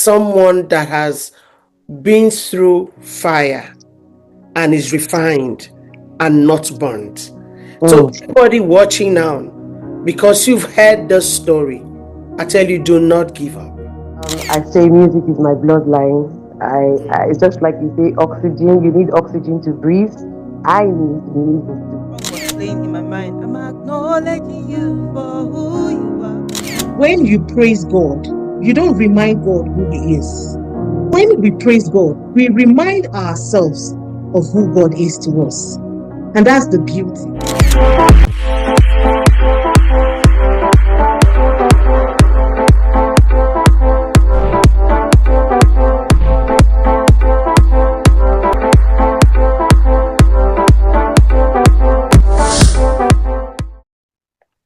someone that has been through fire and is refined and not burnt. So everybody watching now, because you've heard the story, I tell you, do not give up. I say music is my bloodline. It's just like you say oxygen. You need oxygen to breathe. I need music to. Song was playing in my mind. I'm acknowledging you for who you are. When you praise God, you don't remind God who He is. When we praise God, we remind ourselves of who God is to us. And that's the beauty.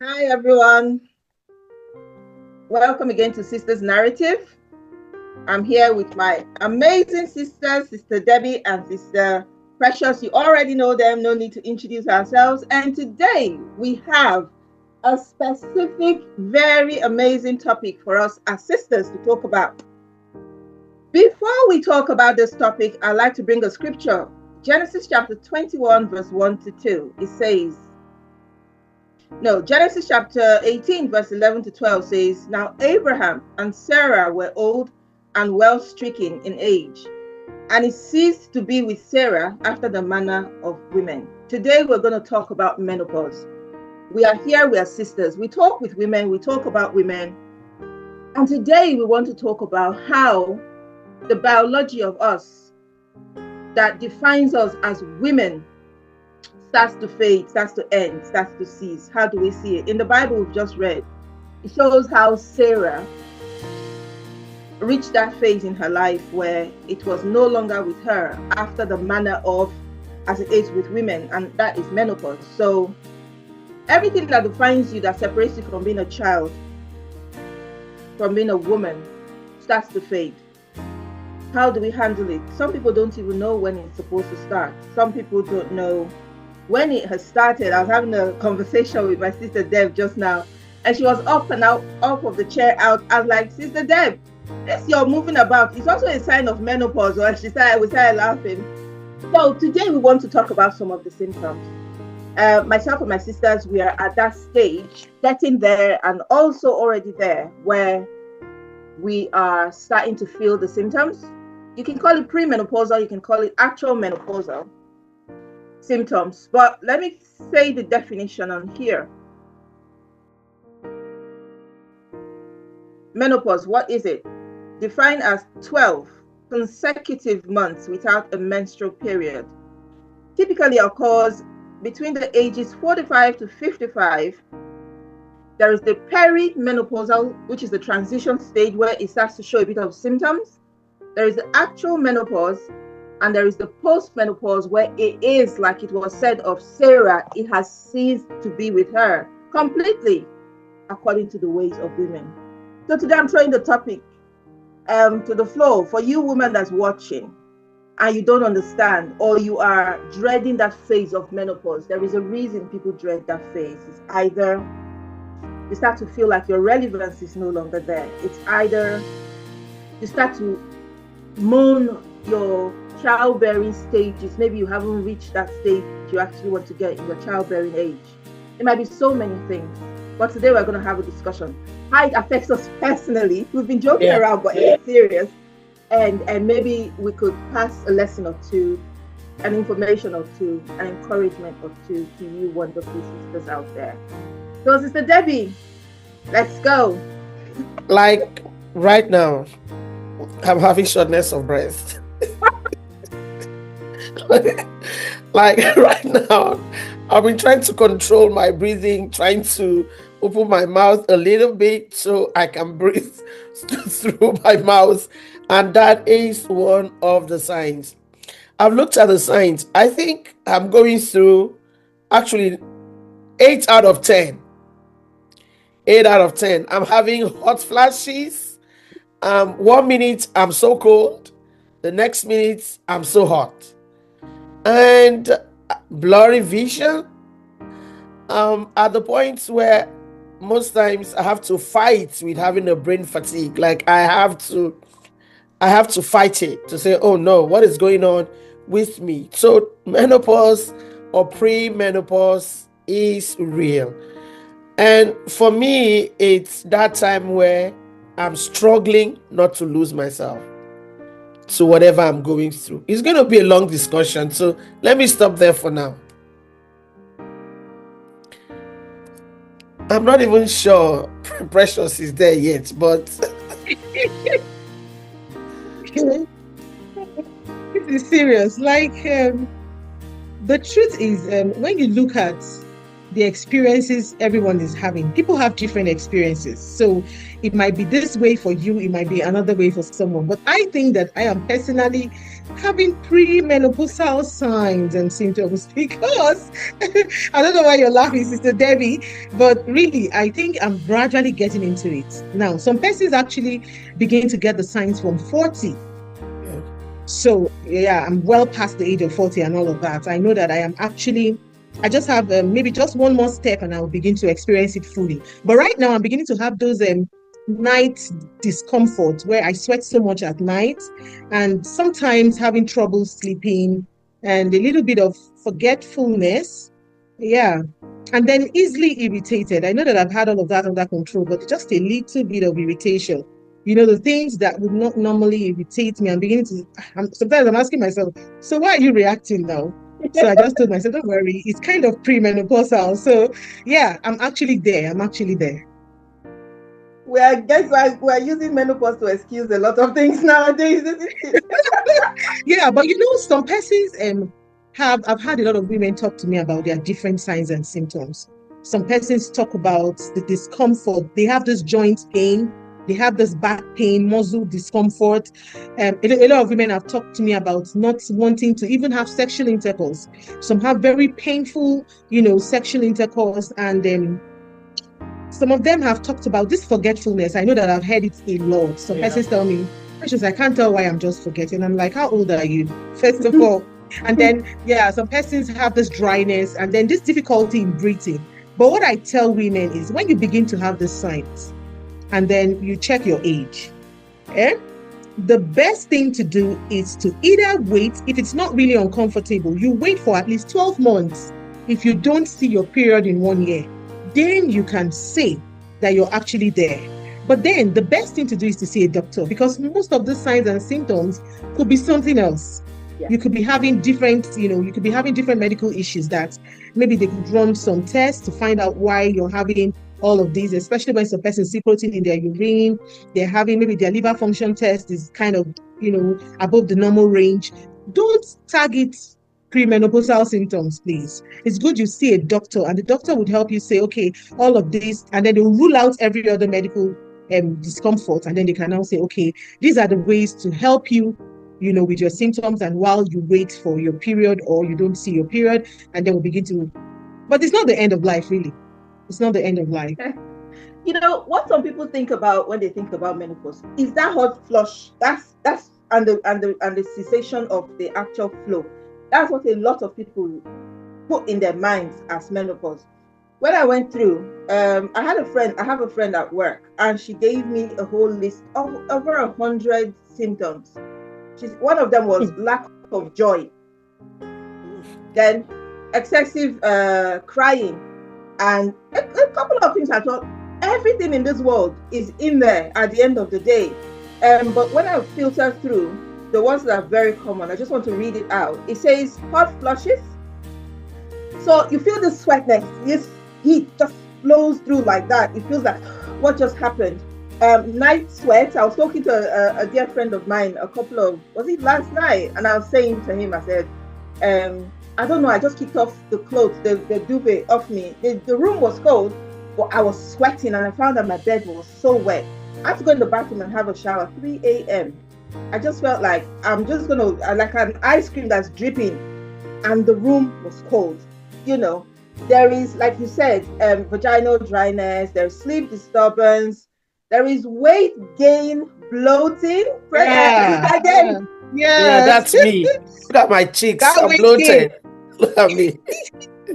Hi, everyone. Welcome again to Sisters Narrative. I'm here with my amazing sisters, Sister Debbie and Sister Precious. You already know them, no need to introduce ourselves. And today we have a specific, very amazing topic for us as sisters to talk about. Before we talk about this topic, I'd like to bring a scripture. Genesis chapter 21, verse 1 to 2. It says, Genesis chapter 18, verse 11 to 12 says, Now Abraham and Sarah were old and well stricken in age, and he ceased to be with Sarah after the manner of women. Today we're going to talk about menopause. We are here, we are sisters. We talk with women, we talk about women. And today we want to talk about how the biology of us that defines us as women starts to fade, starts to end, starts to cease. How do we see it? In the Bible we've just read, it shows how Sarah reached that phase in her life where it was no longer with her after the manner of, as it is with women, and that is menopause. So everything that defines you, that separates you from being a child, from being a woman, starts to fade. How do we handle it? Some people don't even know when it's supposed to start. Some people don't know when it has started. I was having a conversation with my sister Deb just now, and she was up and out, up of the chair out. I was like, Sister Deb, this you're moving about, it's also a sign of menopause. Or we started laughing. So today we want to talk about some of the symptoms. Myself and my sisters, we are at that stage, getting there and also already there, where we are starting to feel the symptoms. You can call it premenopausal, you can call it actual menopausal symptoms, but let me say the definition on here. Menopause, what is it? Defined as 12 consecutive months without a menstrual period. Typically occurs between the ages 45 to 55. There is the perimenopausal, which is the transition stage where it starts to show a bit of symptoms. There is the actual menopause, and there is the post-menopause where it is, like it was said of Sarah, it has ceased to be with her completely, according to the ways of women. So today I'm throwing the topic to the floor for you women that's watching and you don't understand, or you are dreading that phase of menopause. There is a reason people dread that phase. It's either you start to feel like your relevance is no longer there. It's either you start to moan your childbearing stages. Maybe you haven't reached that stage you actually want to get in your childbearing age. It might be so many things, but today we're going to have a discussion. How it affects us personally. We've been joking around, but it's serious. And maybe we could pass a lesson or two, an information or two, an encouragement or two to you wonderful sisters out there. So Sister Debbie, let's go. Like right now, I'm having shortness of breath. Like right now, I've been trying to control my breathing, trying to open my mouth a little bit so I can breathe through my mouth. And that is one of the signs. I've looked at the signs. I think I'm going through actually 8 out of 10. 8 out of 10. I'm having hot flashes. 1 minute I'm so cold. The next minute I'm so hot. And blurry vision. At the point where most times I have to fight with having a brain fatigue. Like I have to I have to fight it to say, oh no, what is going on with me? So menopause or pre-menopause is real. And for me, it's that time where I'm struggling not to lose myself to whatever I'm going through. It's going to be a long discussion, so let me stop there for now. I'm not even sure Precious is there yet, but this is serious. Like, the truth is, when you look at the experiences everyone is having, people have different experiences. So it might be this way for you, it might be another way for someone. But I think that I am personally having pre-menopausal signs and symptoms because I don't know why you're laughing, Sister Debbie, but really, I think I'm gradually getting into it. Now, some persons actually begin to get the signs from 40. So yeah, I'm well past the age of 40 and all of that. I know that I just have maybe just one more step and I'll begin to experience it fully. But right now I'm beginning to have those night discomfort where I sweat so much at night and sometimes having trouble sleeping and a little bit of forgetfulness. Yeah. And then easily irritated. I know that I've had all of that under control, but just a little bit of irritation. The things that would not normally irritate me, sometimes I'm asking myself, so why are you reacting now? So I just told myself, don't worry, it's kind of pre-menopausal. So yeah, I'm actually there. We're using menopause to excuse a lot of things nowadays, isn't it? Yeah, but some persons I've had a lot of women talk to me about their different signs and symptoms. Some persons talk about the discomfort. They have this joint pain. They have this back pain, muscle discomfort. A lot of women have talked to me about not wanting to even have sexual intercourse. Some have very painful, sexual intercourse. And some of them have talked about this forgetfulness. I know that I've heard it a lot. Some persons tell me, Precious, I can't tell why I'm just forgetting. I'm like, how old are you? First of all. And then, some persons have this dryness and then this difficulty in breathing. But what I tell women is when you begin to have these signs, and then you check your age. The best thing to do is to either wait, if it's not really uncomfortable, you wait for at least 12 months. If you don't see your period in 1 year, then you can say that you're actually there. But then the best thing to do is to see a doctor because most of the signs and symptoms could be something else. Yeah. You could be having different medical issues that maybe they could run some tests to find out why you're having all of these, especially when some person see protein in their urine, they're having maybe their liver function test is kind of, above the normal range. Don't target premenopausal symptoms, please. It's good you see a doctor and the doctor would help you say, okay, all of this, and then they'll rule out every other medical discomfort. And then they can now say, okay, these are the ways to help you, with your symptoms and while you wait for your period or you don't see your period, and then we'll begin to, but it's not the end of life, really. It's not the end of life. What some people think about when they think about menopause is that hot flush. That's and the cessation of the actual flow. That's what a lot of people put in their minds as menopause. When I went through, I have a friend at work, and she gave me a whole list of over 100 symptoms. One of them was lack of joy, then excessive crying. And a couple of things I thought, everything in this world is in there at the end of the day. But when I filter through the ones that are very common, I just want to read it out. It says hot flushes. So you feel the sweatness, this heat just flows through like that. It feels like, what just happened? Night sweat. I was talking to a dear friend of mine was it last night? And I was saying to him, I said, I don't know, I just kicked off the clothes, the duvet off me. The room was cold, but I was sweating and I found that my bed was so wet. I had to go in the bathroom and have a shower, 3 a.m. I just felt like I'm just going to, like an ice cream that's dripping, and the room was cold. There is, like you said, vaginal dryness, there's sleep disturbance, there is weight gain, bloating. Again. Yeah, that's me. Look at my cheeks. I'm bloated. Look at me.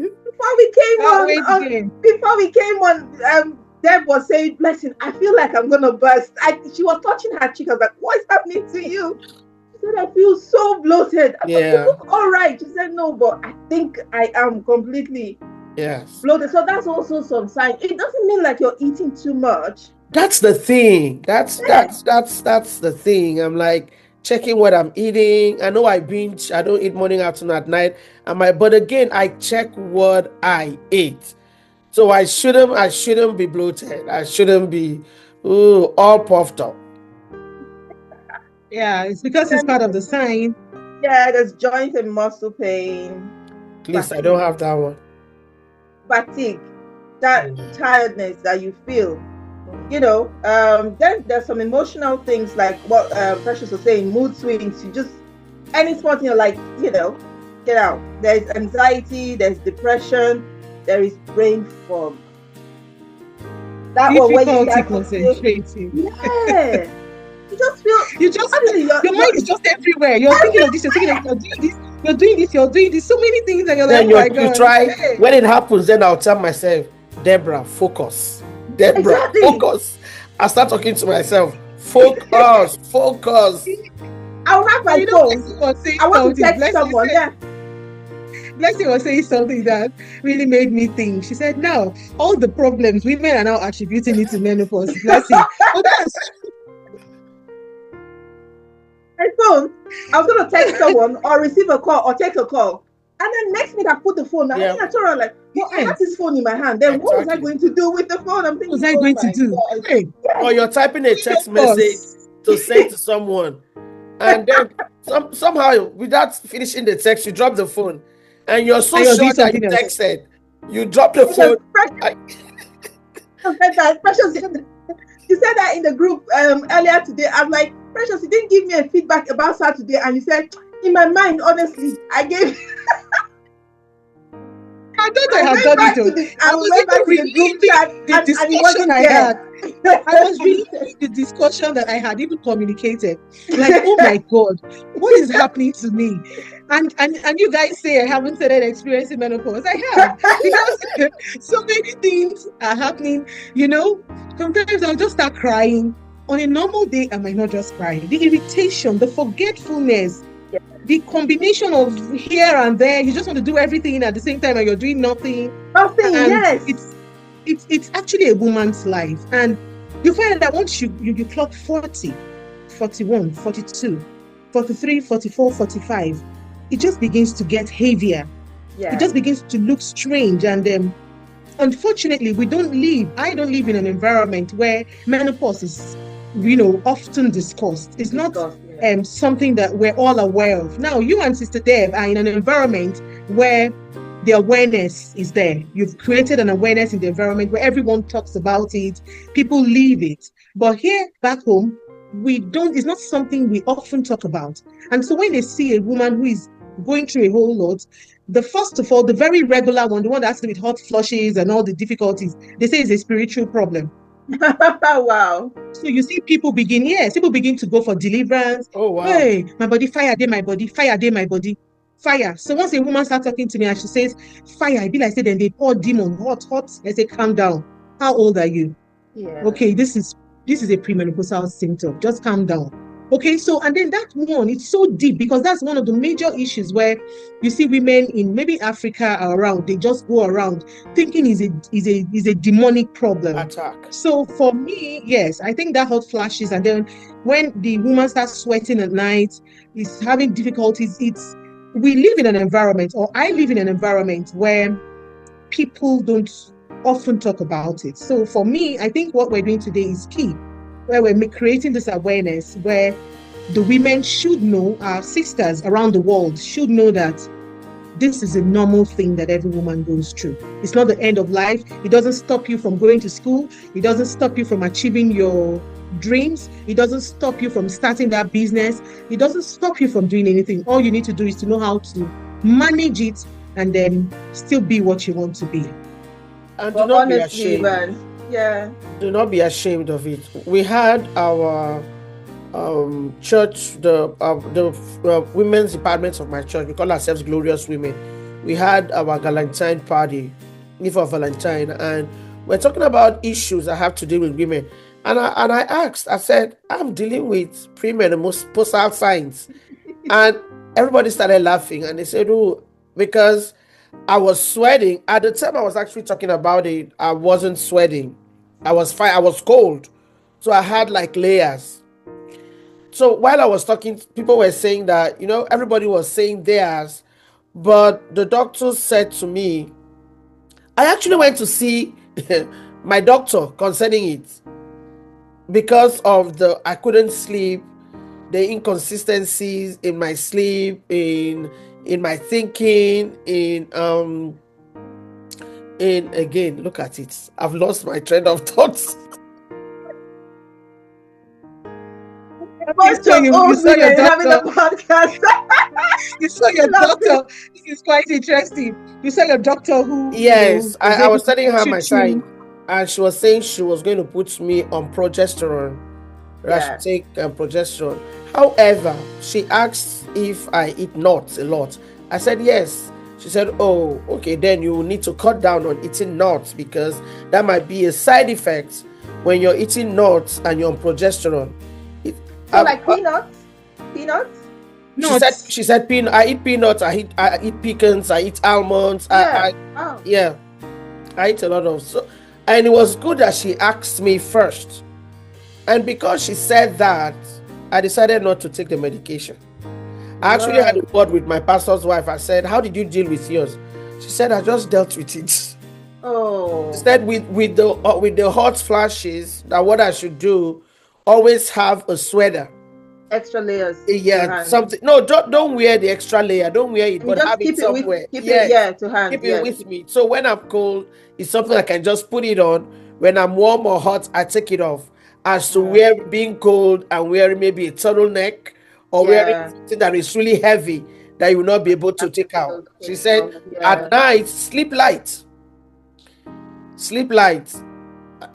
Before we came on, Deb was saying, "Blessing, I feel like I'm gonna burst." She was touching her cheek. I was like, "What is happening to you?" feel? She said, I feel so bloated. I thought, you Yeah. look all right. She said, no, but I think I am completely Yes. bloated. So that's also some sign. It doesn't mean like you're eating too much. That's the thing. That's the thing. I'm like checking what I'm eating. I know I binge. I don't eat morning, afternoon, at night. But again, I check what I ate. So I shouldn't be bloated. I shouldn't be all puffed up. Yeah, it's because it's part of the sign. Yeah, there's joint and muscle pain, At least I don't fatigue, have that one. that tiredness that you feel. Then there's some emotional things like what Precious was saying, mood swings. You just any spot you're like, get out. There's anxiety, there's depression, there is brain fog. That one where you Difficulty start concentrating. yeah. You just feel your mind is just everywhere. You're thinking of this, you're thinking of you're doing this, you're doing this, so many things, and you're Then like, oh my you God. try. Hey. When it happens, then I'll tell myself, Deborah, focus. Deborah, Exactly. focus. I start talking to myself. Focus. I'll have my phone. I want to text someone. Yeah. Blessing was saying something that really made me think. She said, now, all the problems, women are now attributing it to menopause. Blessing. Oh, that's My phone. I was gonna text someone or receive a call or take a call. And then next minute I put the phone down. Yeah. And I told her like, well, I have this phone in my hand. Then what was I going to do with the phone? I'm thinking, what was I going to do? Hey. Or you're typing a text message to send to someone, and then somehow without finishing the text, you drop the phone, and you're so sure that you texted. You drop the phone. Precious, you said that in the group earlier today. I'm like, Precious, you didn't give me a feedback about Saturday, and you said, in my mind, honestly, I gave. I thought I had done it. I was even reading the discussion I had. I was reading the discussion that I had even communicated. Like, oh my God, what is happening to me? And you guys say I haven't started experiencing menopause. I have, because so many things are happening. Sometimes I'll just start crying. On a normal day, I might not just cry. The irritation, the forgetfulness, the combination of here and there, you just want to do everything at the same time and you're doing nothing. Nothing, yes. It's actually a woman's life. And you find that once you clock 40, 41, 42, 43, 44, 45, it just begins to get heavier. Yeah. It just begins to look strange. And unfortunately, I don't live in an environment where menopause is, often discussed. It's not something that we're all aware of. Now, you and Sister Deb are in an environment where the awareness is there. You've created an awareness in the environment where everyone talks about it, people live it. But here back home, it's not something we often talk about. And so when they see a woman who is going through a whole lot, first of all, the very regular one, the one that has to do with hot flushes and all the difficulties, they say it's a spiritual problem. Wow. So you see people begin to go for deliverance. Oh wow. Hey, my body, fire day, my body, fire day, my body, fire. So once a woman starts talking to me and she says, fire, I be like, say, then they pour demon, hot. I say, calm down. How old are you? Yeah. Okay, this is a premenopausal symptom. Just calm down. Okay, so and then that one, it's so deep because that's one of the major issues where you see women in maybe Africa or around, they just go around thinking is a demonic problem. Attack. So for me, yes, I think that hot flashes, and then when the woman starts sweating at night, is having difficulties. We live in an environment, or I live in an environment where people don't often talk about it. So for me, I think what we're doing today is key, where we're creating this awareness where the women should know, our sisters around the world should know that this is a normal thing that every woman goes through. It's not the end of life. It doesn't stop you from going to school. It doesn't stop you from achieving your dreams. It doesn't stop you from starting that business. It doesn't stop you from doing anything. All you need to do is to know how to manage it and then still be what you want to be. And do not be ashamed. Yeah. Do not be ashamed of it. We had our church, the women's department of my church. We call ourselves Glorious Women. We had our Valentine party, for Valentine, and we're talking about issues that have to do with women. And I asked, I said, I'm dealing with premenopausal signs. And everybody started laughing and they said, oh, because I was sweating. At the time I was actually talking about it, I wasn't sweating. I was fine. I was cold. So I had like layers. So while I was talking, people were saying that, everybody was saying theirs. But the doctor said to me, I actually went to see my doctor concerning it because of I couldn't sleep, the inconsistencies in my sleep, in my thinking, in again, look at it. I've lost my train of thoughts. Bunch So of you old saw your women having a doctor. podcast. You saw your Lovely. doctor. This is quite interesting. You saw your doctor who, Yes, was I able was to telling her put you my sign, through. and she was saying she was going to put me on progesterone. That I should Yeah. take progesterone. However, she asked if I eat nuts a lot. I said yes. She said, oh, okay, then you need to cut down on eating nuts because that might be a side effect when you're eating nuts and you're on progesterone. So like peanuts? Peanuts? Nuts. She said I eat peanuts, I eat pecans, I eat almonds, Yeah. Oh. yeah, I eat a lot of so, and it was good that she asked me first. And because she said that, I decided not to take the medication. I actually had a Right. word with my pastor's wife. I said, how did you deal with yours? She said, I just dealt with it. Oh. Instead, with the hot flashes, that what I should do, always have a sweater. Extra layers to Yeah, hand. something. No, don't wear the extra layer. Don't wear it, You but just have it keep it with somewhere. keep it, Yes, yeah, to hand. keep it Yes. with me. So when I'm cold, it's something I can just put it on. When I'm warm or hot, I take it off. As to being cold and wearing maybe a turtleneck or wearing Yeah. something that is really heavy that you will not be able to take out. She said, at night, sleep light. Sleep light.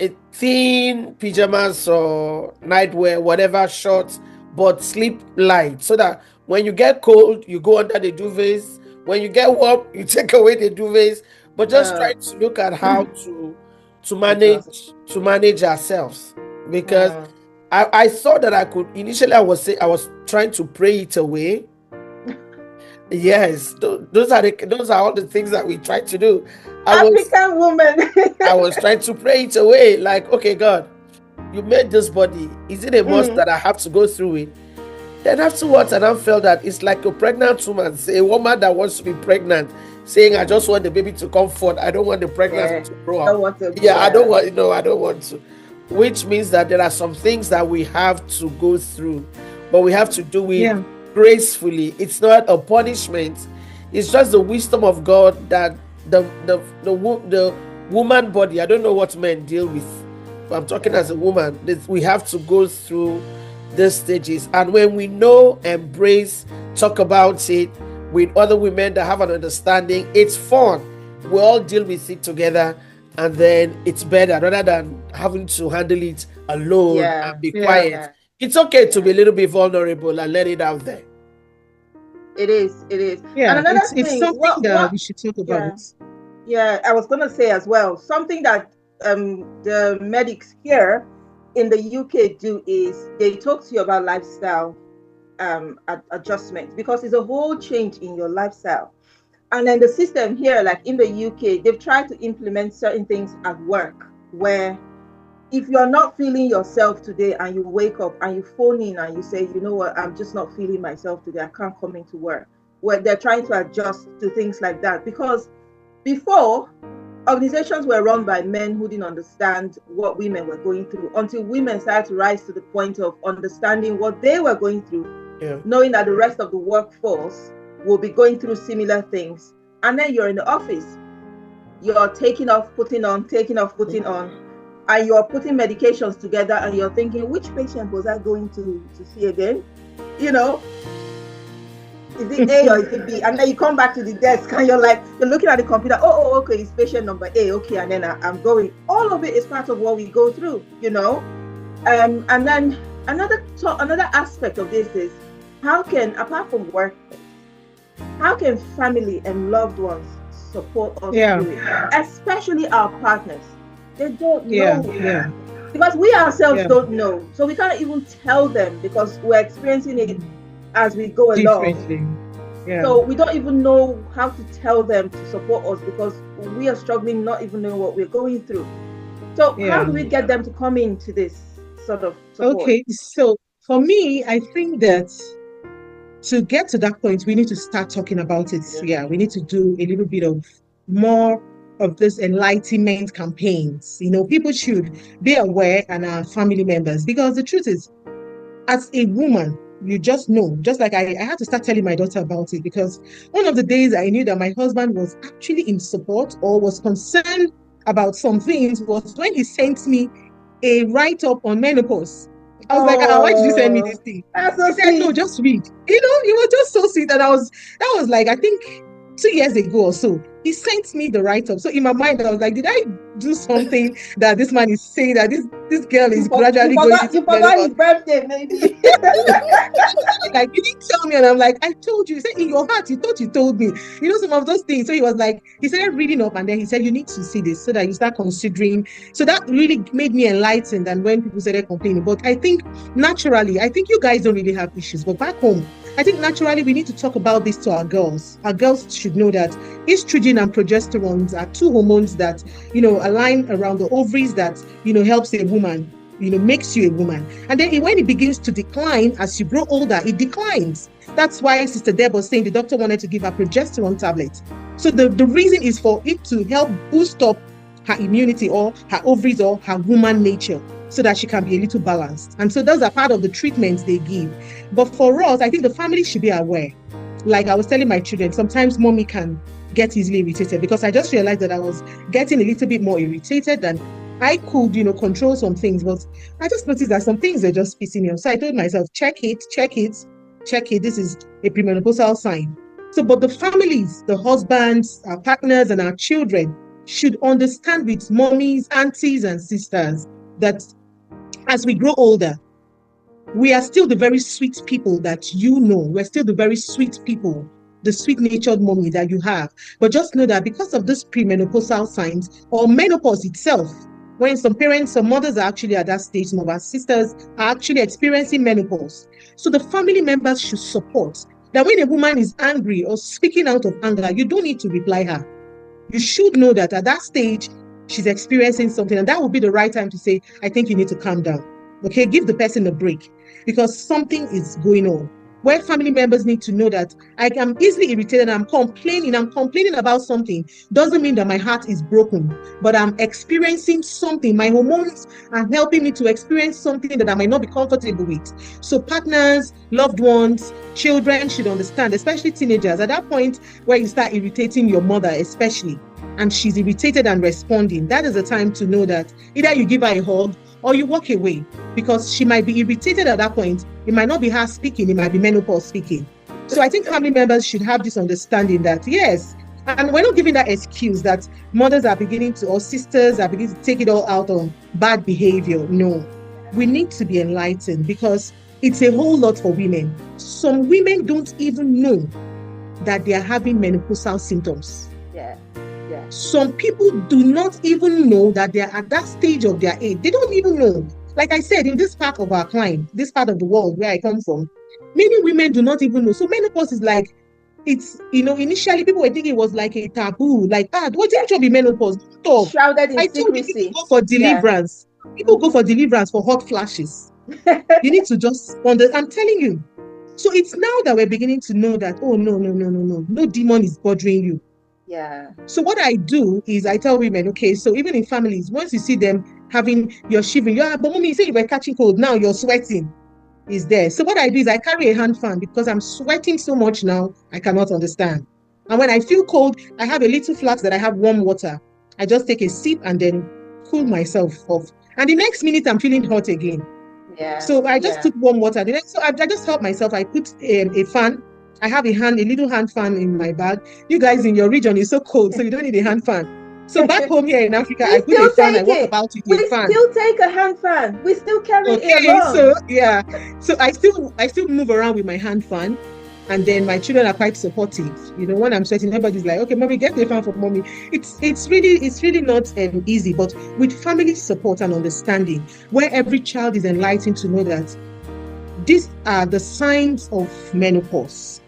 A thin pajamas or nightwear, whatever, shorts, but sleep light so that when you get cold, you go under the duvets. When you get warm, you take away the duvets. But just try to look at how to Adjust. manage ourselves because Mm. I thought that I could initially. I was trying to pray it away. Yes, those are all the things that we try to do. African woman. I was trying to pray it away, like, okay, God, you made this body. Is it a must that I have to go through it? Then afterwards, and I felt that it's like a pregnant woman, a woman that wants to be pregnant, saying, I just want the baby to come forth. I don't want the pregnancy to grow Don't up. want to, Yeah, I don't want, no, I don't want to. Which means that there are some things that we have to go through, but we have to do it gracefully. It's not a punishment. It's just the wisdom of God that the woman body. I don't know what men deal with, but I'm talking as a woman. We have to go through these stages, and when we know, embrace, talk about it with other women that have an understanding, it's fun. We all deal with it together, and then it's better rather than having to handle it alone and be quiet. It's okay to be a little bit vulnerable and let it out there. It is. Yeah, And another it's thing, something that we should talk about. Yeah, I was gonna say as well, something that the medics here in the UK do is they talk to you about lifestyle adjustments, because it's a whole change in your lifestyle. And then the system here, like in the UK, they've tried to implement certain things at work where if you're not feeling yourself today and you wake up and you phone in and you say, you know what, I'm just not feeling myself today, I can't come into work. Where they're trying to adjust to things like that. Because before, organizations were run by men who didn't understand what women were going through until women started to rise to the point of understanding what they were going through, knowing that the rest of the workforce will be going through similar things. And then you're in the office, you're taking off, putting on, and you're putting medications together and you're thinking, which patient was I going to see again? You know, is it A or is it B? And then you come back to the desk and you're looking at the computer, okay, it's patient number A, okay, and then I'm going. All of it is part of what we go through, you know. And then another aspect of this is, how can, apart from work, how can family and loved ones support us through it? Especially our partners. They don't know. because we ourselves Yeah. don't know, so we can't even tell them because we're experiencing it as we go along. Differently. Yeah. So we don't even know how to tell them to support us because we are struggling, not even knowing what we're going through. So how Yeah. do we get them to come into this sort of support? Okay. So for me, I think that to get to that point, we need to start talking about it. Yeah, we need to do a little bit of more of this enlightenment campaigns. People should be aware and our family members, because the truth is, as a woman, you just know, just like I had to start telling my daughter about it, because one of the days I knew that my husband was actually in support or was concerned about some things was when he sent me a write-up on menopause. I was like, why did you send me Oh, this thing? that's He so said, no, sweet. just read. It was just so sweet. And that was like, I think 2 years ago or so, he sent me the write-up. So in my mind, I was like, did I do something that this man is saying that this girl is gradually going You into forgot menopause? his birthday, maybe. Like, you didn't tell me. And I'm like, I told you. He said, in your heart, you thought you told me. Some of those things. So he was like, he started reading up, and then he said, you need to see this so that you start considering. So that really made me enlightened. And when people started complaining, but I think naturally, I think you guys don't really have issues, but back home, I think naturally we need to talk about this to our girls. Our girls should know that estrogen and progesterone are two hormones that, align around the ovaries that, helps a woman, makes you a woman. And then when it begins to decline, as you grow older, it declines. That's why Sister Deborah was saying the doctor wanted to give her progesterone tablets. So the reason is for it to help boost up her immunity or her ovaries or her woman nature, so that she can be a little balanced. And so those are part of the treatments they give. But for us, I think the family should be aware. Like I was telling my children, sometimes mommy can get easily irritated, because I just realized that I was getting a little bit more irritated than I could, control some things. But I just noticed that some things are just pissing me off. So I told myself, check it. This is a premenopausal sign. So, but the families, the husbands, our partners, and our children should understand with mommies, aunties, and sisters that as we grow older, we are still the very sweet people that we're still the very sweet people, the sweet-natured mommy that you have. But just know that because of this premenopausal signs or menopause itself, when some mothers are actually at that stage, some of our sisters are actually experiencing menopause. So the family members should support that when a woman is angry or speaking out of anger, you don't need to reply her. You should know that at that stage, she's experiencing something, and that would be the right time to say, I think you need to calm down. Okay, give the person a break, because something is going on. Where family members need to know that I am easily irritated, I'm complaining about something, doesn't mean that my heart is broken, but I'm experiencing something. My hormones are helping me to experience something that I might not be comfortable with. So partners, loved ones, children should understand, especially teenagers, at that point where you start irritating your mother, especially, and she's irritated and responding, that is the time to know that either you give her a hug or you walk away, because she might be irritated at that point. It might not be her speaking, it might be menopause speaking. So I think family members should have this understanding that, yes, and we're not giving that excuse that mothers are beginning to, or sisters are beginning to take it all out on bad behavior. No, we need to be enlightened, because it's a whole lot for women. Some women don't even know that they are having menopausal symptoms. Yeah. Some people do not even know that they are at that stage of their age. They don't even know. Like I said, in this part of our climate, this part of the world where I come from, many women do not even know. So menopause is like, it's, initially people were thinking it was like a taboo. Like, what didn't you be menopause? Talk. Shrouded in I told you people secrecy. go for deliverance. Yeah. People go for deliverance for hot flashes. You need to just I'm telling you. So it's now that we're beginning to know that, oh, no demon is bothering you. Yeah. So what I do is I tell women, okay, so even in families, once you see them having, you're shivering, but mommy, you say you were catching cold, now you're sweating, is there. So what I do is I carry a hand fan, because I'm sweating so much now, I cannot understand. And when I feel cold, I have a little flask that I have warm water. I just take a sip and then cool myself off. And the next minute, I'm feeling hot again. Yeah. So I just took warm water. So I just help myself. I put a fan. I have a little hand fan in my bag. You guys in your region is so cold, so you don't need a hand fan. So back home here in Africa, I put a fan. I walk about with a fan. We still take a hand fan. We still carry it along. So yeah. So I still move around with my hand fan. And then my children are quite supportive. When I'm sweating, everybody's like, okay, mommy, get the fan for mommy. It's really not easy, but with family support and understanding, where every child is enlightened to know that these are the signs of menopause.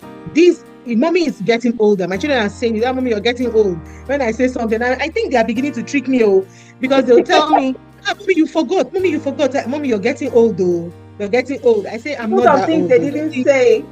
Mommy is getting older. My children are saying, that mommy, you're getting old. When I say something, I think they are beginning to trick me, because they'll tell me, mommy, you forgot. Mommy, you're getting old, though. You're getting old. I say, I'm not Some that things old. they didn't say.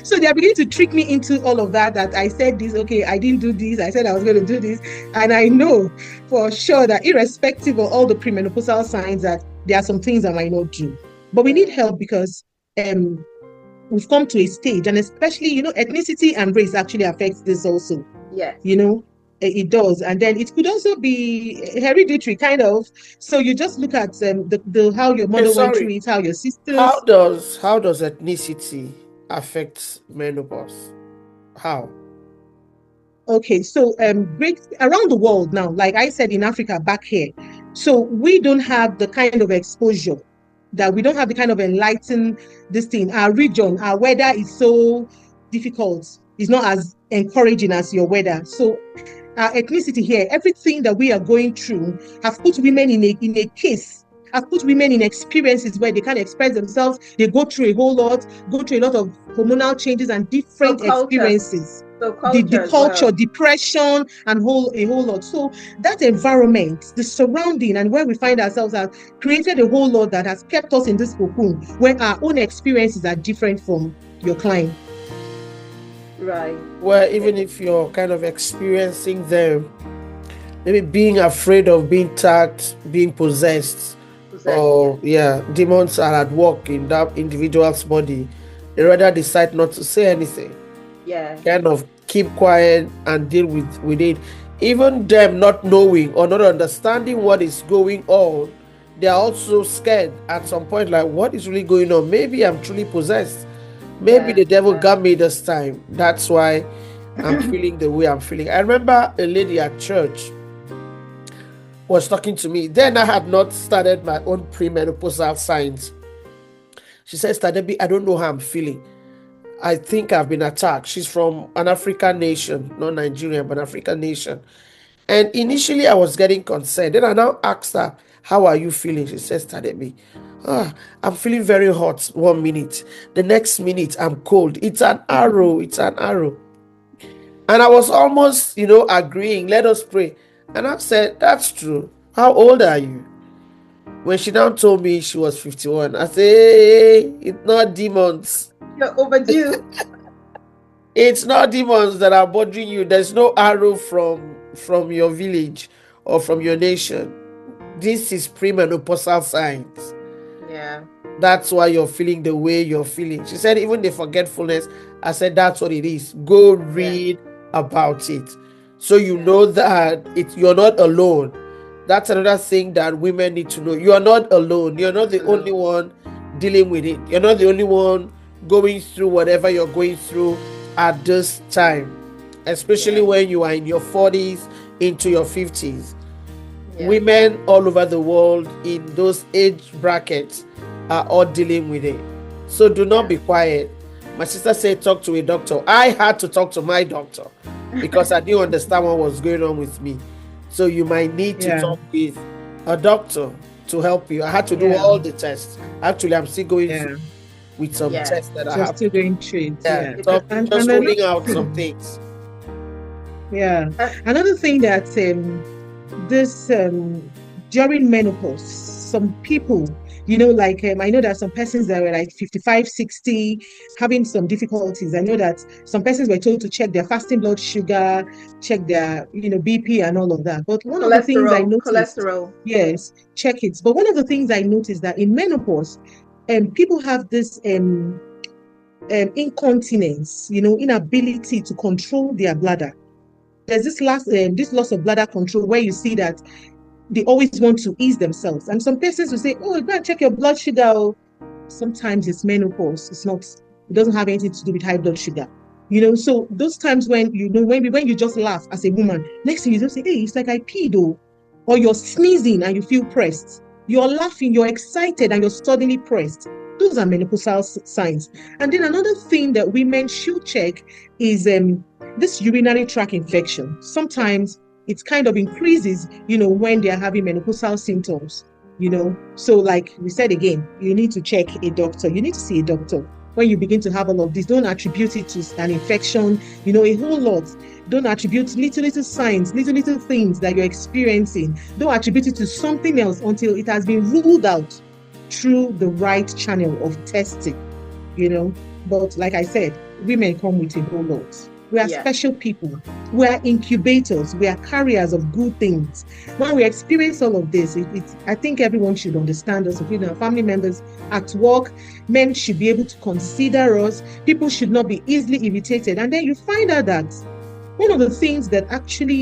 So they are beginning to trick me into all of that I said this, okay, I didn't do this, I said I was going to do this. And I know for sure that irrespective of all the premenopausal signs, that there are some things I might not do. But we need help because we've come to a stage, and especially, ethnicity and race actually affects this also. Yes. It does. And then it could also be hereditary, kind of. So you just look at how your mother went through it, how your sisters. How does ethnicity affect menopause? How? Okay, so around the world now, like I said, in Africa back here, so we don't have the kind of exposure, that we don't have the kind of enlightened this thing. Our region, our weather is so difficult. It's not as encouraging as your weather. So our ethnicity here, everything that we are going through have put women in a case, have put women in experiences where they can't express themselves. They go through a lot of hormonal changes and different experiences. The culture, depression, and a whole lot. So that environment, the surrounding, and where we find ourselves has created a whole lot that has kept us in this cocoon where our own experiences are different from your client. Right. Well, even if you're kind of experiencing them, maybe being afraid of being tagged, being possessed, or demons are at work in that individual's body, they rather decide not to say anything. Kind of keep quiet and deal with it. Even them not knowing or not understanding what is going on, they are also scared at some point, like, what is really going on? Maybe I'm truly possessed. Maybe the devil got me this time. That's why I'm feeling the way I'm feeling. I remember a lady at church was talking to me. Then I had not started my own premenopausal signs. She said, Stadebi, I don't know how I'm feeling. I think I've been attacked. She's from an African nation, not Nigeria, but African nation. And initially I was getting concerned. Then I now asked her, how are you feeling? She says, Tademi, I'm feeling very hot 1 minute. The next minute I'm cold. It's an arrow. And I was almost, agreeing, let us pray. And I said, that's true. How old are you? When she now told me she was 51, I said, hey, it's not demons. You're overdue. It's not demons that are bothering you. There's no arrow from your village or from your nation. This is premenopausal signs. Yeah. That's why you're feeling the way you're feeling. She said, even the forgetfulness. I said, that's what it is. Go read about it. So you know that you're not alone. That's another thing that women need to know. You are not alone. You're not the only one dealing with it. You're not the only one going through whatever you're going through at this time, especially when you are in your 40s into your 50s. Women all over the world in those age brackets are all dealing with it. So do not be quiet. My sister said talk to a doctor. I had to talk to my doctor because I didn't understand what was going on with me. So you might need to talk with a doctor to help you. I had to do all the tests. Actually, I'm still going through with some tests that I have. Still going through. Just ruling out some things. Another thing that during menopause, some people, I know that some persons that were like 55, 60, having some difficulties. I know that some persons were told to check their fasting blood sugar, check their, BP and all of that. But one of the things I noticed, yes, check it. But one of the things I noticed that in menopause, people have this incontinence, inability to control their bladder. There's this loss of bladder control where you see that they always want to ease themselves. And some persons will say, oh, go and check your blood sugar. Sometimes it's menopause. It doesn't have anything to do with high blood sugar. So those times when, when you just laugh as a woman, next thing you just say, hey, it's like I peed, or you're sneezing and you feel pressed. You're laughing, you're excited and you're suddenly pressed. Those are menopausal signs. And then another thing that women should check is this urinary tract infection. Sometimes it kind of increases, when they're having menopausal symptoms, So like we said again, you need to check a doctor. You need to see a doctor. When you begin to have all of this, don't attribute it to an infection, a whole lot. Don't attribute little signs, little things that you're experiencing. Don't attribute it to something else until it has been ruled out through the right channel of testing, But like I said, women come with a whole lot. We are special people. We are incubators. We are carriers of good things. When we experience all of this, I think everyone should understand us, including our family members at work. Men should be able to consider us. People should not be easily irritated. And then you find out that one of the things that actually,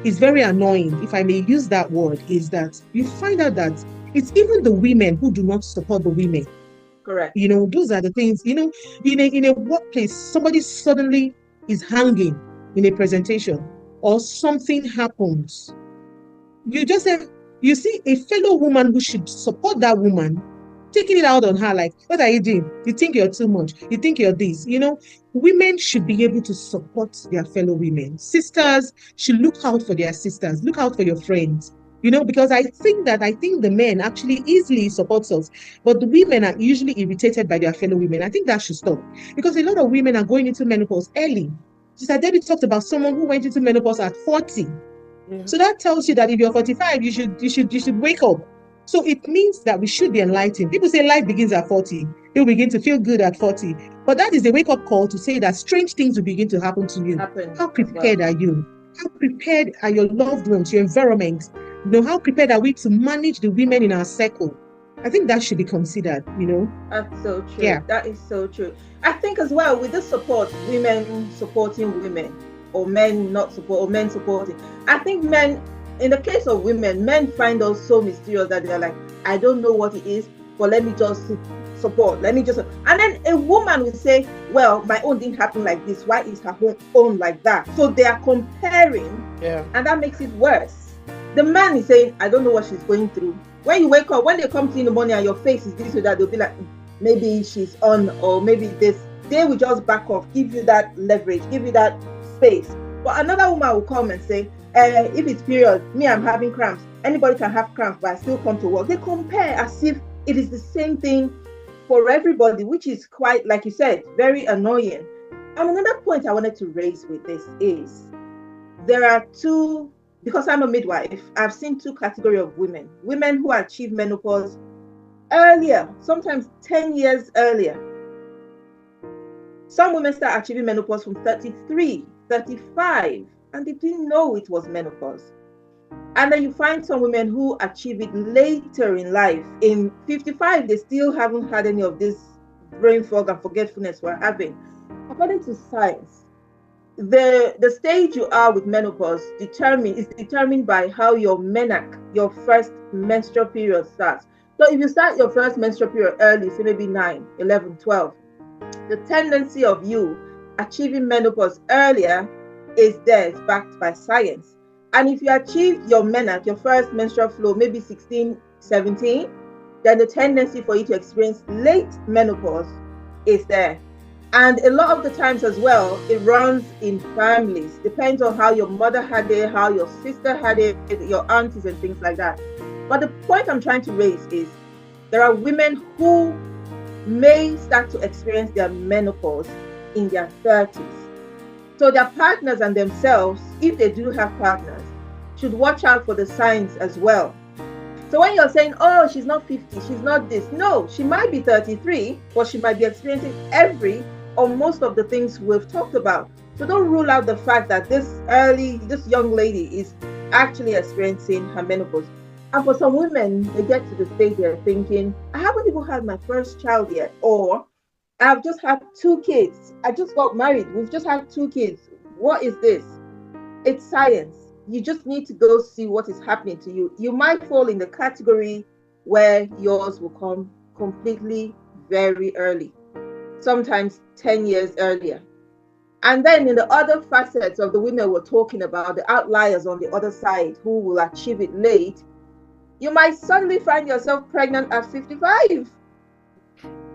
is very annoying, if I may use that word, is that you find out that it's even the women who do not support the women. Correct. Those are the things, in a workplace, somebody suddenly is hanging in a presentation or something happens. You just say, you see a fellow woman who should support that woman, taking it out on her, like, what are you doing? You think you're too much. You think you're this. Women should be able to support their fellow women. Sisters should look out for their sisters. Look out for your friends. Because I think the men actually easily support us, but the women are usually irritated by their fellow women. I think that should stop, because a lot of women are going into menopause early. Sister Debbie talked about someone who went into menopause at 40. Yeah. So that tells you that if you're 45, you should wake up. So it means that we should be enlightened. People say life begins at 40. You'll begin to feel good at 40. But that is a wake-up call to say that strange things will begin to happen to you. How prepared are you? How prepared are your loved ones, your environment? How prepared are we to manage the women in our circle? I think that should be considered, That's so true. Yeah. That is so true. I think as well, with the support, women supporting women, or men not support, or men supporting. I think men, in the case of women, men find us so mysterious that they're like, I don't know what it is, but let me just support. And then a woman will say, well, my own didn't happen like this. Why is her own like that? So they are comparing, and that makes it worse. The man is saying, I don't know what she's going through. When you wake up, when they come to you in the morning and your face is this or that, they'll be like, maybe she's on, or maybe this. They will just back off, give you that leverage, give you that space. But another woman will come and say, if it's period, me, I'm having cramps. Anybody can have cramps, but I still come to work. They compare as if it is the same thing for everybody, which is quite, like you said, very annoying. And another point I wanted to raise with this is, there are two, because I'm a midwife, I've seen two categories of women. Women who achieve menopause earlier, sometimes 10 years earlier. Some women start achieving menopause from 33, 35, and they didn't know it was menopause. And then you find some women who achieve it later in life. In 55, they still haven't had any of this brain fog and forgetfulness we're having. According to science, the stage you are with menopause is determined by how your menac, your first menstrual period, starts. So if you start your first menstrual period early, say maybe 9, 11, 12, the tendency of you achieving menopause earlier is there, it's backed by science. And if you achieve your menac, your first menstrual flow, maybe 16, 17, then the tendency for you to experience late menopause is there. And a lot of the times as well, it runs in families. Depends on how your mother had it, how your sister had it, your aunties and things like that. But the point I'm trying to raise is, there are women who may start to experience their menopause in their 30s. So their partners and themselves, if they do have partners, should watch out for the signs as well. So when you're saying, oh, she's not 50, she's not this. No, she might be 33, but she might be experiencing every or most of the things we've talked about. So don't rule out the fact that this young lady is actually experiencing her menopause. And for some women, they get to the stage they're thinking, I haven't even had my first child yet, or I've just had 2 kids. I just got married. We've just had 2 kids. What is this? It's science. You just need to go see what is happening to you. You might fall in the category where yours will come completely very early, sometimes 10 years earlier. And then in the other facets of the women we're talking about, the outliers on the other side who will achieve it late, you might suddenly find yourself pregnant at 55.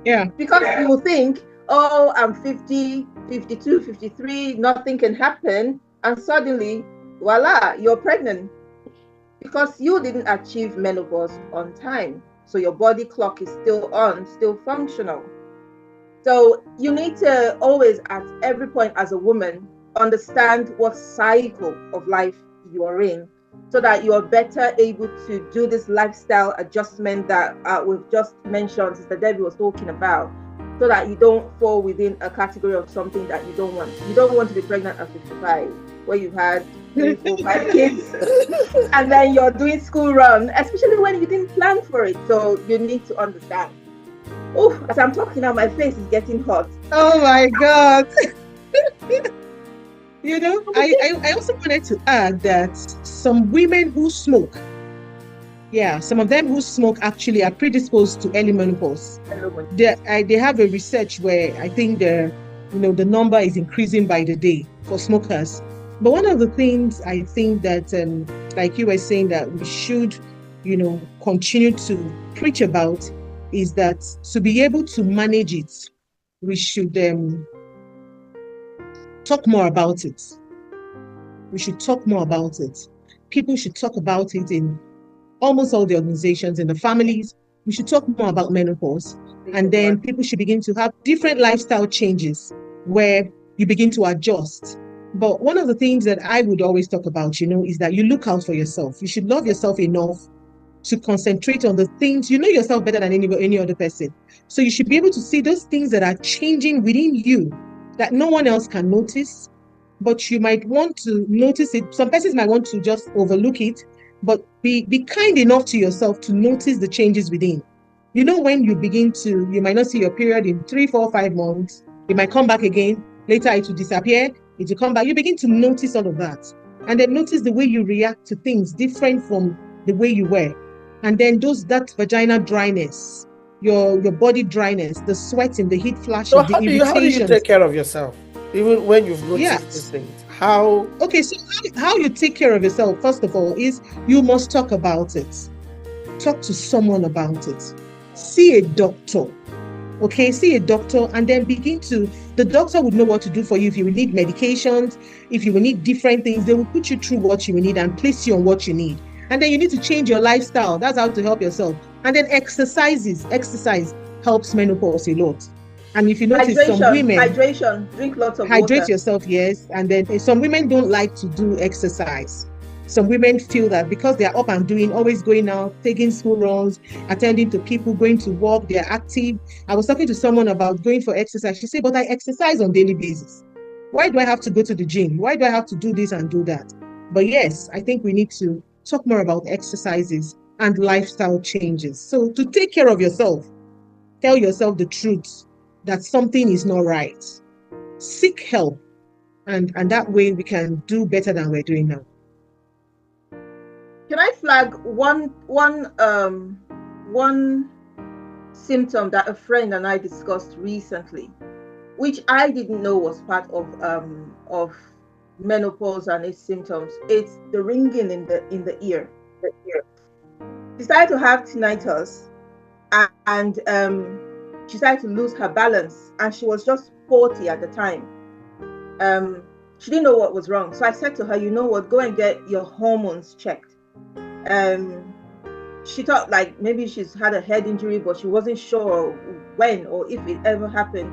Yeah. Because you will think, oh, I'm 50, 52, 53, nothing can happen. And suddenly, voila, you're pregnant because you didn't achieve menopause on time. So your body clock is still on, still functional. So you need to always, at every point as a woman, understand what cycle of life you are in so that you're better able to do this lifestyle adjustment that we've just mentioned, Sister Debbie was talking about, so that you don't fall within a category of something that you don't want. You don't want to be pregnant at 55, where you've had 3, 4, 5 kids, and then you're doing school run, especially when you didn't plan for it. So you need to understand. Oh, as I'm talking now, my face is getting hot. Oh my God. You know, I also wanted to add that some women who smoke, some of them who smoke actually are predisposed to early menopause. They have a research where I think the number is increasing by the day for smokers. But one of the things I think that, like you were saying, that we should, continue to preach about is that to be able to manage it, we should talk more about it. We should talk more about it. People should talk about it in almost all the organizations, in the families. We should talk more about menopause. And then people should begin to have different lifestyle changes where you begin to adjust. But one of the things that I would always talk about, is that you look out for yourself. You should love yourself enough to concentrate on the things, you know yourself better than any other person. So you should be able to see those things that are changing within you that no one else can notice, but you might want to notice it. Some persons might want to just overlook it, but be kind enough to yourself to notice the changes within. When you might not see your period in 3, 4, 5 months, it might come back again. Later it will disappear, it will come back. You begin to notice all of that. And then notice the way you react to things different from the way you were. And then that vaginal dryness, your body dryness, the sweating, the heat flashes, So the irritations. how do you take care of yourself, even when you've noticed these things? How? Okay, so how you take care of yourself, first of all, is you must talk about it. Talk to someone about it. See a doctor. Okay, see a doctor, and then the doctor would know what to do for you. If you will need medications, if you will need different things, they will put you through what you will need and place you on what you need. And then you need to change your lifestyle. That's how to help yourself. And then exercise helps menopause a lot. And if you notice, some women drink lots of hydrate water. yourself, yes. And then some women don't like to do exercise. Some women feel that because they are up and doing, always going out, taking school runs, attending to people, going to work, they're active. I was talking to someone about going for exercise. She said, but I exercise on a daily basis. Why do I have to go to the gym? Why do I have to do this and do that? But yes, I think we need to talk more about exercises and lifestyle changes. So to take care of yourself, tell yourself the truth that something is not right. Seek help, and that way we can do better than we're doing now. Can I flag one symptom that a friend and I discussed recently, which I didn't know was part of menopause and its symptoms? It's the ringing in the ear. She started to have tinnitus, and she started to lose her balance, and she was just 40 at the time. She didn't know what was wrong, so I said to her, you know what, go and get your hormones checked. She thought like maybe she's had a head injury, but she wasn't sure when or if it ever happened.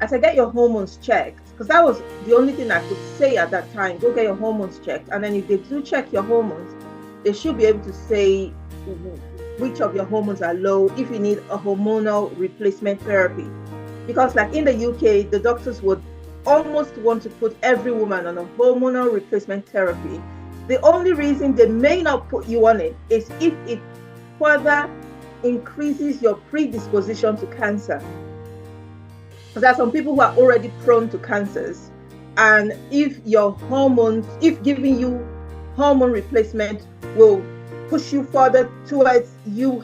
I said, get your hormones checked, because that was the only thing I could say at that time. Go get your hormones checked, and then if they do check your hormones, they should be able to say which of your hormones are low, if you need a hormonal replacement therapy. Because like in the UK, the doctors would almost want to put every woman on a hormonal replacement therapy. The only reason they may not put you on it is if it further increases your predisposition to cancer. Because there are some people who are already prone to cancers, and if giving you hormone replacement will push you further towards you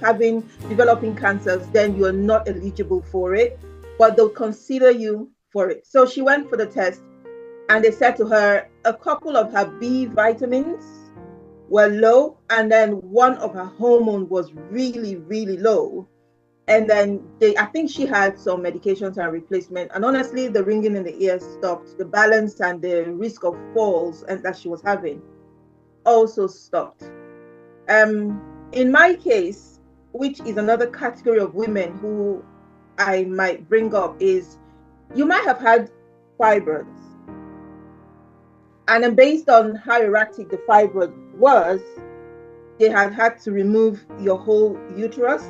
developing cancers, then you are not eligible for it, but they'll consider you for it. So she went for the test, and they said to her a couple of her B vitamins were low, and then one of her hormone was really, really low. And then I think she had some medications and replacement. And honestly, the ringing in the ears stopped. The balance and the risk of falls and that she was having also stopped. In my case, which is another category of women who I might bring up, is you might have had fibroids. And then based on how erratic the fibroid was, they had to remove your whole uterus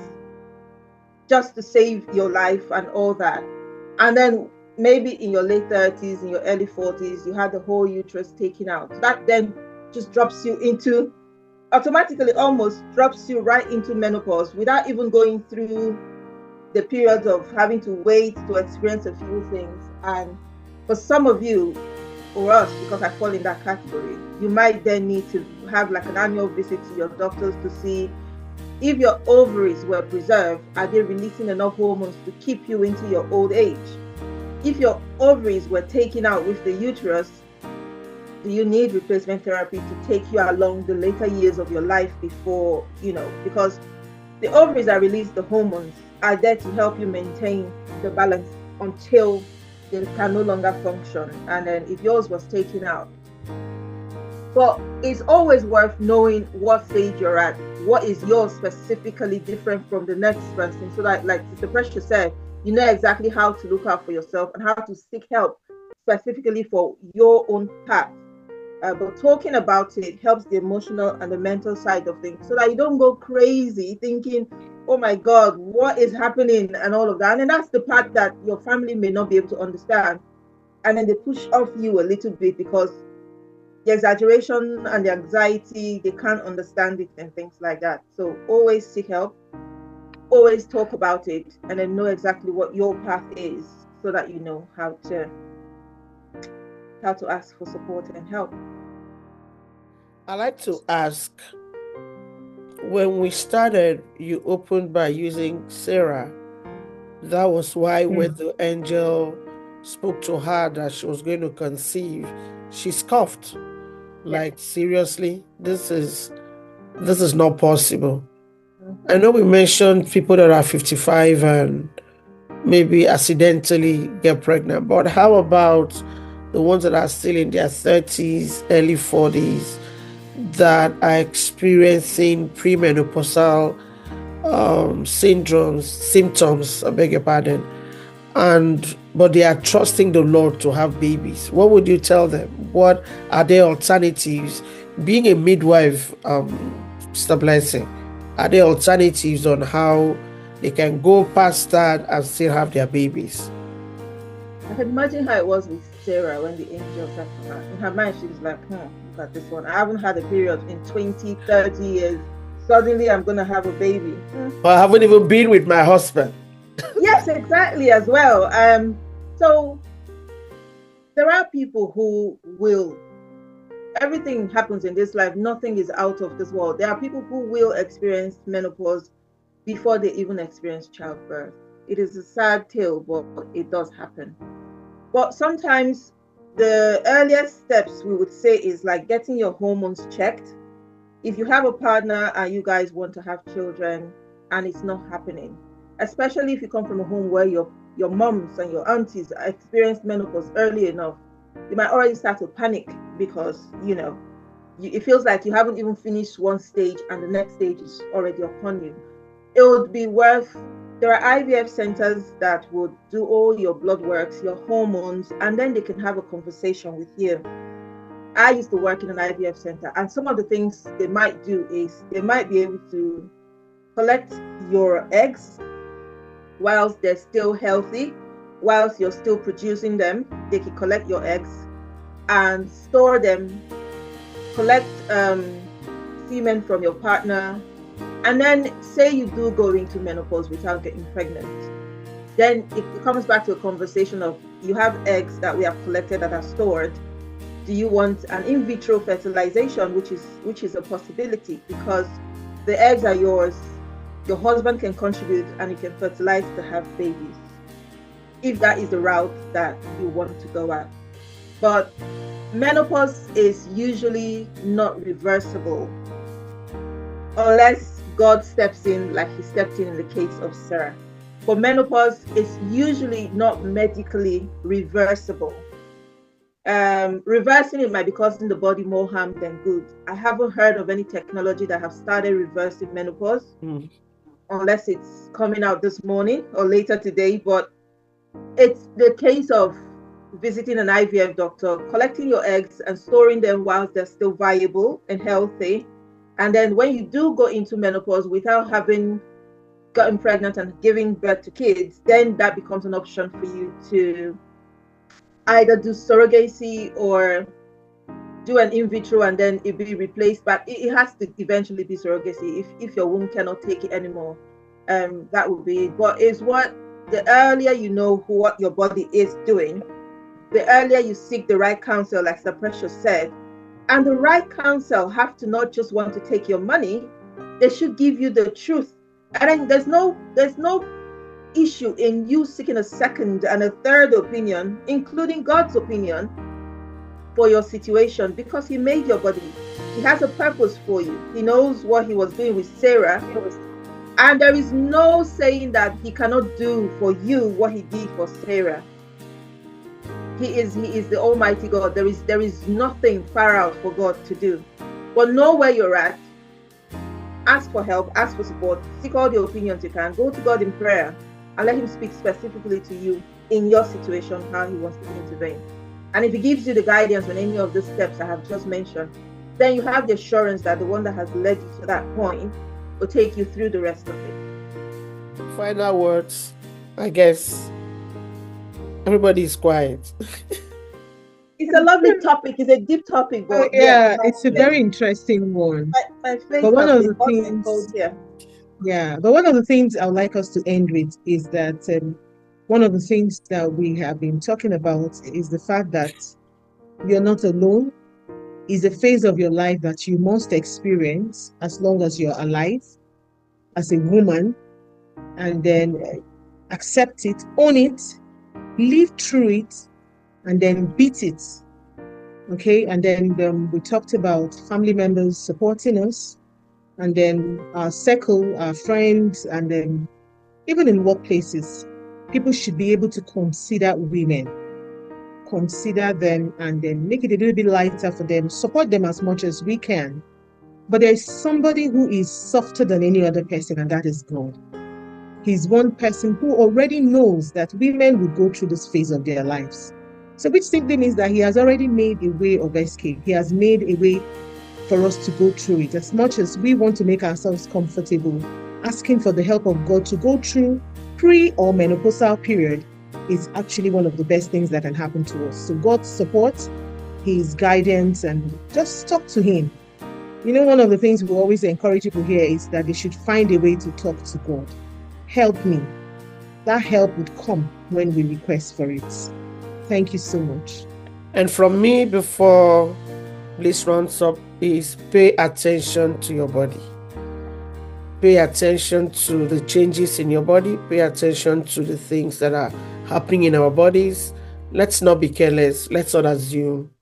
just to save your life and all that. And then maybe in your late 30s, in your early 40s, you had the whole uterus taken out. That then just drops you into, automatically almost drops you right into menopause without even going through the periods of having to wait to experience a few things. And for some of you, or us, because I fall in that category, you might then need to have like an annual visit to your doctors to see if your ovaries were preserved. Are they releasing enough hormones to keep you into your old age? If your ovaries were taken out with the uterus, do you need replacement therapy to take you along the later years of your life before, because the ovaries that release the hormones are there to help you maintain the balance until they can no longer function. And then if yours was taken out, but it's always worth knowing what stage you're at, what is yours specifically different from the next person, so that, like Sister Precious said, you know exactly how to look out for yourself and how to seek help specifically for your own path. But talking about it helps the emotional and the mental side of things, so that you don't go crazy thinking, oh my God, what is happening and all of that. And that's the part that your family may not be able to understand. And then they push off you a little bit because the exaggeration and the anxiety, they can't understand it and things like that. So always seek help, always talk about it, and then know exactly what your path is, so that you know how to ask for support and help. I like to ask, when we started, you opened by using Sarah. That was why when the angel spoke to her that she was going to conceive, she scoffed. Like, seriously, this is not possible. I know we mentioned people that are 55 and maybe accidentally get pregnant, but how about the ones that are still in their 30s, early 40s, that are experiencing premenopausal symptoms, I beg your pardon, but they are trusting the Lord to have babies? What would you tell them? What are their alternatives? Being a midwife, stabilizing, are there alternatives on how they can go past that and still have their babies? I can imagine how it was with Sarah when the angel said to her. In her mind, she was like, look at this one. I haven't had a period in 20, 30 years. Suddenly, I'm going to have a baby. Well, I haven't even been with my husband. Yes, exactly, as well. So there are people who will, everything happens in this life, nothing is out of this world. There are people who will experience menopause before they even experience childbirth. It is a sad tale, but it does happen. But sometimes the earliest steps we would say is like getting your hormones checked. If you have a partner and you guys want to have children and it's not happening, especially if you come from a home where your moms and your aunties experienced menopause early enough, you might already start to panic because, it feels like you haven't even finished one stage and the next stage is already upon you. It would be worth, there are IVF centers that would do all your blood works, your hormones, and then they can have a conversation with you. I used to work in an IVF center, and some of the things they might do is they might be able to collect your eggs whilst they're still healthy, whilst you're still producing them. They can collect your eggs and store them, collect semen from your partner, and then say you do go into menopause without getting pregnant. Then it comes back to a conversation of, you have eggs that we have collected that are stored. Do you want an in vitro fertilization, which is a possibility, because the eggs are yours, your husband can contribute, and you can fertilize to have babies, if that is the route that you want to go at. But menopause is usually not reversible unless God steps in like he stepped in the case of Sarah. For menopause, it's usually not medically reversible. Reversing it might be causing the body more harm than good. I haven't heard of any technology that have started reversing menopause, unless it's coming out this morning or later today. But it's the case of visiting an IVF doctor, collecting your eggs and storing them whilst they're still viable and healthy. And then when you do go into menopause without having gotten pregnant and giving birth to kids, then that becomes an option for you to either do surrogacy or do an in vitro and then it be replaced. But it has to eventually be surrogacy if your womb cannot take it anymore. That would be it. But it's what the earlier you know what your body is doing, the earlier you seek the right counsel, like Sir Precious said. And the right counsel have to not just want to take your money, they should give you the truth. And then there's no issue in you seeking a second and a third opinion, including God's opinion, for your situation, because he made your body. He has a purpose for you. He knows what he was doing with Sarah. And there is no saying that he cannot do for you what he did for Sarah. He is the Almighty God. There is nothing far out for God to do. But know where you're at. Ask for help, ask for support, seek all the opinions you can. Go to God in prayer and let him speak specifically to you in your situation, how he wants to intervene. And if he gives you the guidance on any of the steps I have just mentioned, then you have the assurance that the one that has led you to that point will take you through the rest of it. Final words, I guess. Everybody is quiet. It's a lovely topic. It's a deep topic, but it's a very interesting one. My face But one has of been the hot and things, cold here. but one of the things I would like us to end with is that one of the things that we have been talking about is the fact that you're not alone. Is a phase of your life that you must experience as long as you're alive, as a woman, and then accept it, own it, live through it, and then beat it. Okay, and then we talked about family members supporting us, and then our circle, our friends, and then even in workplaces, people should be able to consider women, consider them, and then make it a little bit lighter for them, support them as much as we can. But there's somebody who is softer than any other person, and that is God. He's one person who already knows that women will go through this phase of their lives. So which simply means that he has already made a way of escape. He has made a way for us to go through it. As much as we want to make ourselves comfortable, asking for the help of God to go through pre or menopausal period is actually one of the best things that can happen to us. So God's support, his guidance, and just talk to him. You know, one of the things we always encourage people here is that they should find a way to talk to God. Help me. That help would come when we request for it. Thank you so much. And from me, before Bliss rounds up, is pay attention to your body. Pay attention to the changes in your body. Pay attention to the things that are happening in our bodies. Let's not be careless. Let's not assume.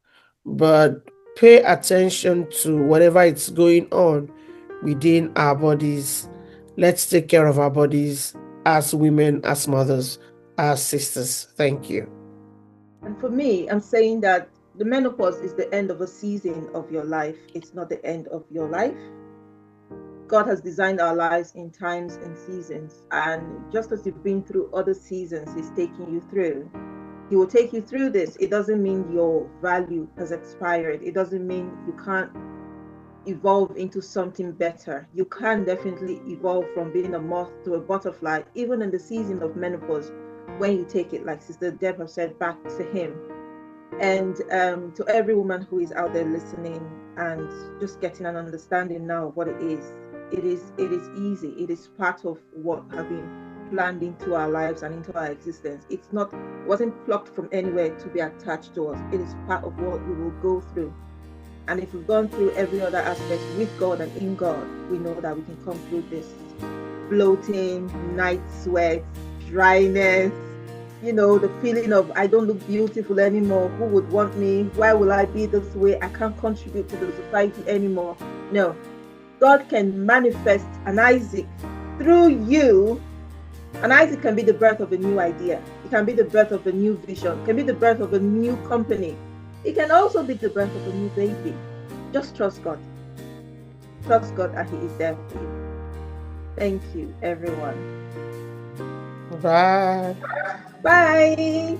But pay attention to whatever is going on within our bodies. Let's take care of our bodies as women, as mothers, as sisters. Thank you. And for me, I'm saying that the menopause is the end of a season of your life. It's not the end of your life. God has designed our lives in times and seasons. And just as you've been through other seasons, he's taking you through. He will take you through this. It doesn't mean your value has expired. It doesn't mean you can't evolve into something better. You can definitely evolve from being a moth to a butterfly, even in the season of menopause, when you take it, like Sister Deborah said, back to him. And to every woman who is out there listening and just getting an understanding now of what it is easy. It is part of what has been planned into our lives and into our existence. It wasn't plucked from anywhere to be attached to us. It is part of what we will go through. And if we've gone through every other aspect with God and in God, we know that we can come through this bloating, night sweats, dryness, the feeling of I don't look beautiful anymore. Who would want me? Why will I be this way? I can't contribute to the society anymore. No, God can manifest an Isaac through you. And Isaac can be the birth of a new idea. It can be the birth of a new vision. It can be the birth of a new company. It can also be the birth of a new baby. Just trust God. Trust God and He is there for you. Thank you, everyone. Bye. Bye.